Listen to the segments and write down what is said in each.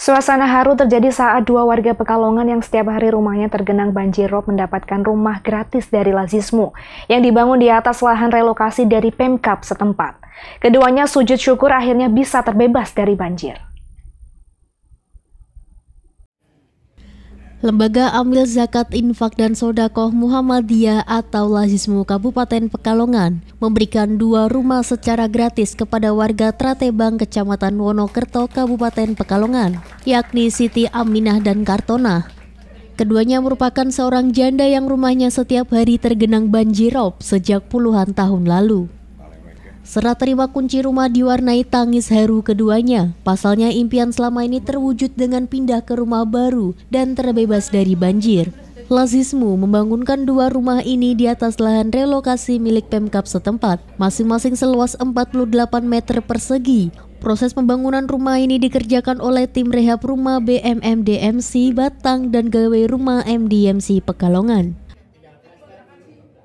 Suasana haru terjadi saat dua warga Pekalongan yang setiap hari rumahnya tergenang banjir rob mendapatkan rumah gratis dari Lazismu yang dibangun di atas lahan relokasi dari Pemkab setempat. Keduanya sujud syukur akhirnya bisa terbebas dari banjir. Lembaga Amil Zakat Infak dan Sodakoh Muhammadiyah atau Lazismu Kabupaten Pekalongan memberikan 2 rumah secara gratis kepada warga Tratebang, Kecamatan Wonokerto, Kabupaten Pekalongan, yakni Siti Aminah dan Kartonah. Keduanya merupakan seorang janda yang rumahnya setiap hari tergenang banjir rob sejak puluhan tahun lalu. Serah terima kunci rumah diwarnai tangis haru keduanya. Pasalnya impian selama ini terwujud dengan pindah ke rumah baru dan terbebas dari banjir. Lazismu membangunkan 2 rumah ini di atas lahan relokasi milik Pemkab setempat, masing-masing seluas 48 meter persegi. Proses pembangunan rumah ini dikerjakan oleh tim rehab rumah BMMDMC Batang dan gawe rumah MDMC Pekalongan.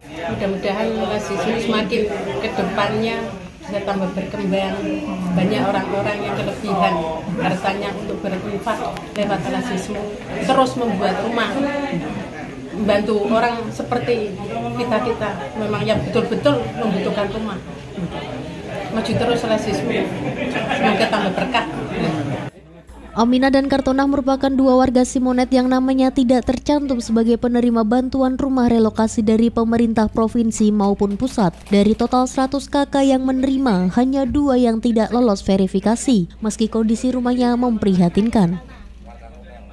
Mudah-mudahan Lazismu semakin ke depannya bisa tambah berkembang. Banyak orang-orang yang kelebihan hartanya untuk berinfak lewat Lazismu, terus membuat rumah, membantu orang seperti kita-kita memang yang betul-betul membutuhkan rumah. Maju terus Lazismu, semoga tambah berkah. Aminah dan Kartonah merupakan 2 warga Simonet yang namanya tidak tercantum sebagai penerima bantuan rumah relokasi dari pemerintah provinsi maupun pusat. Dari total 100 kakak yang menerima, hanya 2 yang tidak lolos verifikasi, meski kondisi rumahnya memprihatinkan.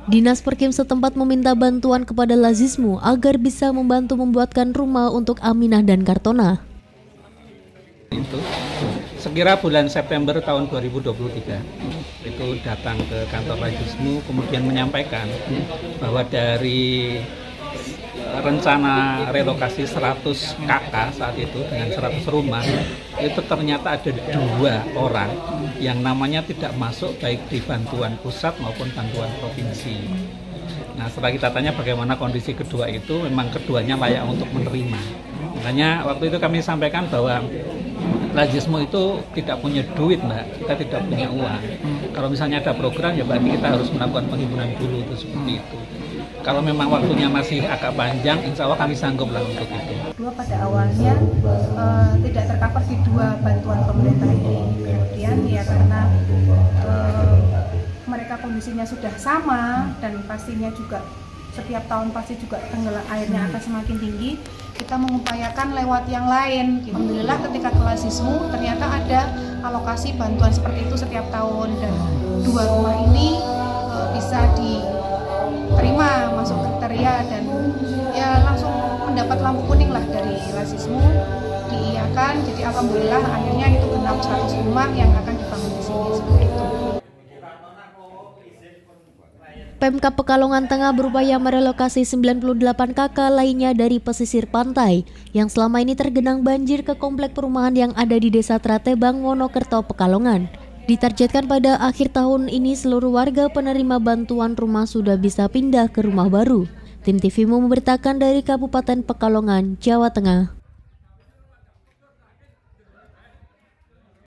Dinas Perkim setempat meminta bantuan kepada Lazismu agar bisa membantu membuatkan rumah untuk Aminah dan Kartonah. Itu sekira bulan September tahun 2023 itu datang ke kantor Lazismu, kemudian menyampaikan bahwa dari rencana relokasi 100 KK saat itu dengan 100 rumah itu ternyata ada 2 orang yang namanya tidak masuk baik di bantuan pusat maupun bantuan provinsi. Nah, setelah kita tanya bagaimana kondisi kedua itu, memang keduanya layak untuk menerima. Makanya waktu itu kami sampaikan bahwa Lazismu itu tidak punya duit, Mbak. Kita tidak punya uang. Kalau misalnya ada program, ya berarti kita harus melakukan penghimpunan dulu, itu seperti itu. Kalau memang waktunya masih agak panjang, insya Allah kami sanggup lah untuk itu. Pada awalnya tidak tercover di 2 bantuan pemerintah ini. Kemudian ya karena mereka kondisinya sudah sama dan pastinya juga setiap tahun pasti juga tenggelam airnya akan semakin tinggi, kita mengupayakan lewat yang lain. Alhamdulillah ketika ke Lazismu ternyata ada alokasi bantuan seperti itu setiap tahun dan 2 rumah ini bisa diterima masuk kriteria dan ya langsung mendapat lampu kuning lah dari Lazismu, diiyakan. Jadi alhamdulillah akhirnya itu genap 100 rumah yang akan dibangun di sini seperti itu. Pemkab Pekalongan tengah berupaya merelokasi 98 KK lainnya dari pesisir pantai yang selama ini tergenang banjir ke komplek perumahan yang ada di Desa Tratebang, Wonokerto, Pekalongan. Ditargetkan pada akhir tahun ini seluruh warga penerima bantuan rumah sudah bisa pindah ke rumah baru. Tim TVMU memberitakan dari Kabupaten Pekalongan, Jawa Tengah.